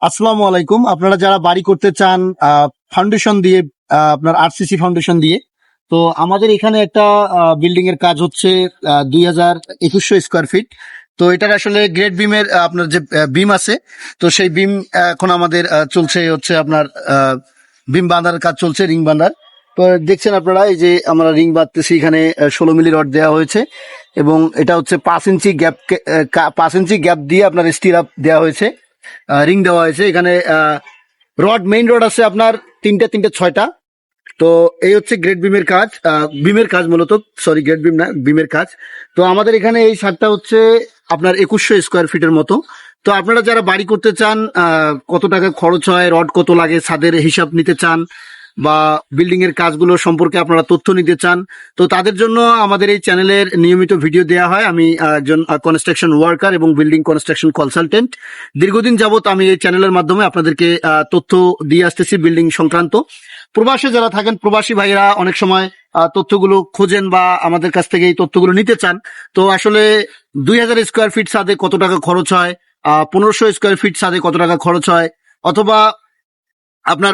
আসসালামু আলাইকুম। আপনারা যারা বাড়ি করতে চান ফাউন্ডেশন দিয়ে, আপনার আরসিসি ফাউন্ডেশন দিয়ে, তো আমাদের এখানে একটা বিল্ডিং এর কাজ হচ্ছে 2100 স্কোয়ার ফিট। তো এটার আসলে গ্রেড বিমের আপনার যে বিম আছে, তো সেই বিম এখন আমাদের চলছে হচ্ছে আপনার বিম বাঁধার কাজ চলছে, রিং বাঁধার। তো দেখছেন আপনারা, এই যে আমরা রিং বাঁধতেছি, এখানে 16 মিলি রড দেওয়া হয়েছে এবং এটা হচ্ছে 5 ইঞ্চি গ্যাপ, 5 ইঞ্চি গ্যাপ দিয়ে আপনার স্টিল আপ দেওয়া হয়েছে, রিং দেওয়া হয়েছে। এখানে রড, মেইন রড আছে আপনার তিনটে 6টা। তো এই হচ্ছে গ্রেড বিমের কাজ, বিমের কাজ মূলত, সরি গ্রেড বিম না, বিমের কাজ। তো আমাদের এখানে এই ছাদটা হচ্ছে আপনার 2100 স্কোয়ার ফিটের মতো। তো আপনারা যারা বাড়ি করতে চান, কত টাকা খরচ হয়, রড কত লাগে, ছাদের হিসাব নিতে চান, বা বিল্ডিং এর কাজগুলো সম্পর্কে আপনারা তথ্য নিতে চান, তো তাদের জন্য আমাদের এই চ্যানেলের নিয়মিত ভিডিও দেওয়া হয়। আমি একজন কনস্ট্রাকশন ওয়ার্কার এবং বিল্ডিং কনস্ট্রাকশন কনসালটেন্ট। দীর্ঘদিন যাবত আমি এই চ্যানেলের মাধ্যমে আপনাদেরকে তথ্য দিয়ে আসতেছি বিল্ডিং সংক্রান্ত। প্রবাসে যারা থাকেন, প্রবাসী ভাইরা অনেক সময় তথ্যগুলো খোঁজেন বা আমাদের কাছ থেকে এই তথ্যগুলো নিতে চান। তো আসলে 2000 স্কোয়ার ফিট ছাদে কত টাকা খরচ হয়, 1500 স্কোয়ার ফিট ছাদে কত টাকা খরচ হয়, অথবা আপনার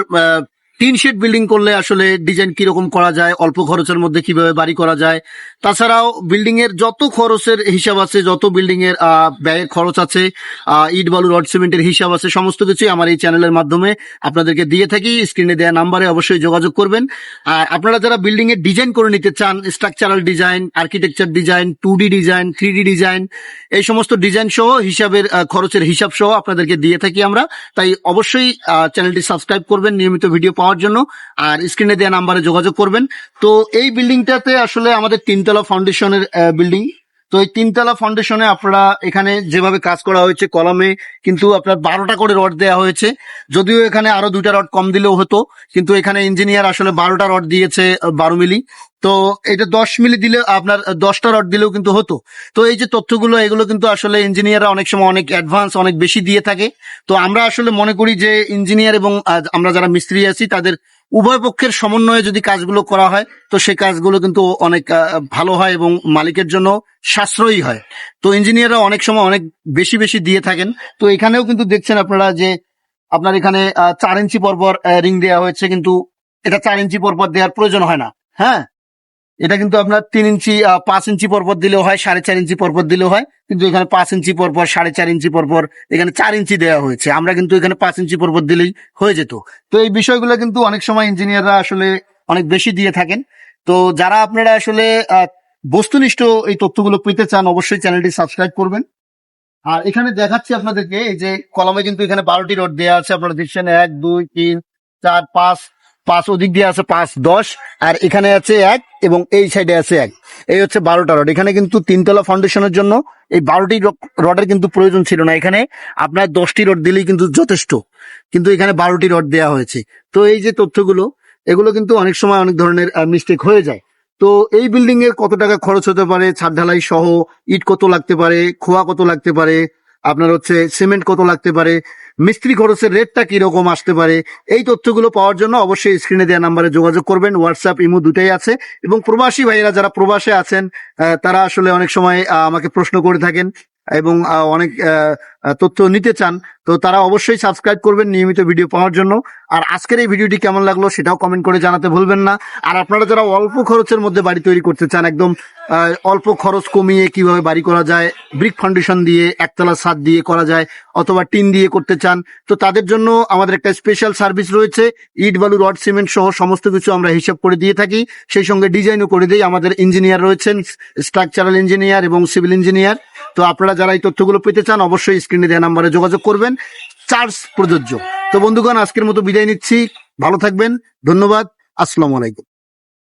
3 শেড বিল্ডিং করলে আসলে ডিজাইন কিরকম করা যায়, অল্প খরচের মধ্যে কিভাবে বাড়ি করা যায়, তাছাড়াও বিল্ডিং এর যত খরচের হিসাব আছে, যত বিল্ডিং এর ব্যয়ের খরচ আছে, ইট বালু রড সিমেন্টের হিসাব আছে, সমস্ত কিছুই আমার এই চ্যানেলের মাধ্যমে আপনাদেরকে দিয়ে থাকি। স্ক্রিনে দেওয়া নাম্বারে অবশ্যই যোগাযোগ করবেন। আর আপনারা যারা বিল্ডিং এর ডিজাইন করে নিতে চান, structural design, architecture design, 2D design, 3D design, এই সমস্ত ডিজাইন সহ হিসাবের খরচের হিসাব সহ আপনাদেরকে দিয়ে থাকি আমরা। তাই অবশ্যই চ্যানেলটি সাবস্ক্রাইব করবেন নিয়মিত ভিডিও পাওয়ার জন্য, আর স্ক্রিনে দেওয়া নাম্বারে যোগাযোগ করবেন। তো এই বিল্ডিংটাতে আসলে আমাদের 3তলা ফাউন্ডেশনের বিল্ডিং। তো এই 3তলা ফাউন্ডেশনে আপনারা এখানে যেভাবে কাজ করা হয়েছে, কলামে কিন্তু আপনার 12টা করে রড দেওয়া হয়েছে। যদিও এখানে আরো 2টা রড কম দিলেও হতো, কিন্তু এখানে ইঞ্জিনিয়ার আসলে 12টা রড দিয়েছে, 12 মিলি। তো এটা 10 মিলি দিলে, আপনার 10টা রড দিলেও কিন্তু হতো। তো এই যে তথ্যগুলো, এগুলো কিন্তু আসলে ইঞ্জিনিয়াররা অনেক সময় অনেক অ্যাডভান্স, অনেক বেশি দিয়ে থাকে। তো আমরা আসলে মনে করি যে ইঞ্জিনিয়ার এবং আমরা যারা মিস্ত্রি আছি, তাদের উভয় পক্ষের সমন্বয়ে যদি কাজগুলো করা হয়, তো সেই কাজগুলো কিন্তু অনেক ভালো হয় এবং মালিকের জন্য সাশ্রয়ী হয়। তো ইঞ্জিনিয়াররা অনেক সময় অনেক বেশি বেশি দিয়ে থাকেন। তো এখানেও কিন্তু দেখছেন আপনারা যে আপনার এখানে 4 ইঞ্চি পরপর রিং দেওয়া হয়েছে, কিন্তু এটা 4 ইঞ্চি পরপর দেওয়ার প্রয়োজন হয় না। হ্যাঁ, এটা কিন্তু আপনার 3 ইঞ্চি, 5 ইঞ্চি পরপর দিলেও হয়, 4.5 ইঞ্চি পরপর দিলেও হয়, কিন্তু এখানে 5 ইঞ্চি পরপর, 4.5 ইঞ্চি পরপর, এখানে 4 ইঞ্চি দেওয়া হয়েছে। আমরা কিন্তু এখানে 5 ইঞ্চি পরপর দিলেই হয়ে যেত। তো এই বিষয়গুলো কিন্তু অনেক সময় ইঞ্জিনিয়াররা আসলে অনেক বেশি দিয়ে থাকেন। তো যারা আপনারা আসলে বস্তুনিষ্ঠ এই তথ্যগুলো পেতে চান, অবশ্যই চ্যানেলটি সাবস্ক্রাইব করবেন। আর এখানে দেখাচ্ছি আপনাদেরকে, এই যে কলমে কিন্তু এখানে 12টি রড দেওয়া আছে। আপনারা দেখছেন 1 2 3 4 5, 5 ওদিক দিয়ে আছে 5 10, আর এখানে আছে 1 এবং এই সাইডে আছে 1। এই হচ্ছে 12টা রড। এখানে কিন্তু 3তলা ফাউন্ডেশনের জন্য এই 12টি রডের কিন্তু প্রয়োজন ছিল না। এখানে আপনার 10টি রড দিলেই কিন্তু যথেষ্ট, কিন্তু এখানে 12টি রড দেওয়া হয়েছে। তো এই যে তথ্যগুলো, এগুলো কিন্তু অনেক সময় অনেক ধরনের মিস্টেক হয়ে যায়। তো এই বিল্ডিং এর কত টাকা খরচ হতে পারে, ছাদ ঢালাই সহ, ইট কত লাগতে পারে, খোয়া কত লাগতে পারে, আপনার হচ্ছে সিমেন্ট কত লাগতে পারে, মিস্ত্রি খরচের রেটটা কিরকম আসতে পারে, এই তথ্যগুলো পাওয়ার জন্য অবশ্যই স্ক্রিনে দেওয়া নাম্বারে যোগাযোগ করবেন। হোয়াটসঅ্যাপ, ইমো দুটাই আছে। এবং প্রবাসী ভাইয়েরা যারা প্রবাসে আছেন, তারা আসলে অনেক সময় আমাকে প্রশ্ন করে থাকেন এবং অনেক তথ্য নিতে চান। তো তারা অবশ্যই সাবস্ক্রাইব করবেন নিয়মিত ভিডিও পাওয়ার জন্য। আর আজকের এই ভিডিওটি কেমন লাগলো সেটাও কমেন্ট করে জানাতে ভুলবেন না। আর আপনারা যারা অল্প খরচের মধ্যে বাড়ি তৈরি করতে চান, একদম অল্প খরচ কমিয়ে কিভাবে বাড়ি করা যায়, ব্রিক ফাউন্ডেশন দিয়ে, একতলা ছাদ দিয়ে করা যায়, অথবা টিন দিয়ে করতে চান, তো তাদের জন্য আমাদের একটা স্পেশাল সার্ভিস রয়েছে। ইট বালু রড সিমেন্ট সহ সমস্ত কিছু আমরা হিসাব করে দিয়ে থাকি, সেই সঙ্গে ডিজাইনও করে দিই। আমাদের ইঞ্জিনিয়ার রয়েছেন, স্ট্রাকচারাল ইঞ্জিনিয়ার এবং সিভিল ইঞ্জিনিয়ার। তো আপনারা যারা এই তথ্যগুলো পেতে চান, অবশ্যই স্ক্রিনে দেওয়া নাম্বারে যোগাযোগ করবেন। চার্জ প্রযোজ্য। তো বন্ধুগণ, আজকের মতো বিদায় নিচ্ছি। ভালো থাকবেন, ধন্যবাদ, আসসালামু আলাইকুম।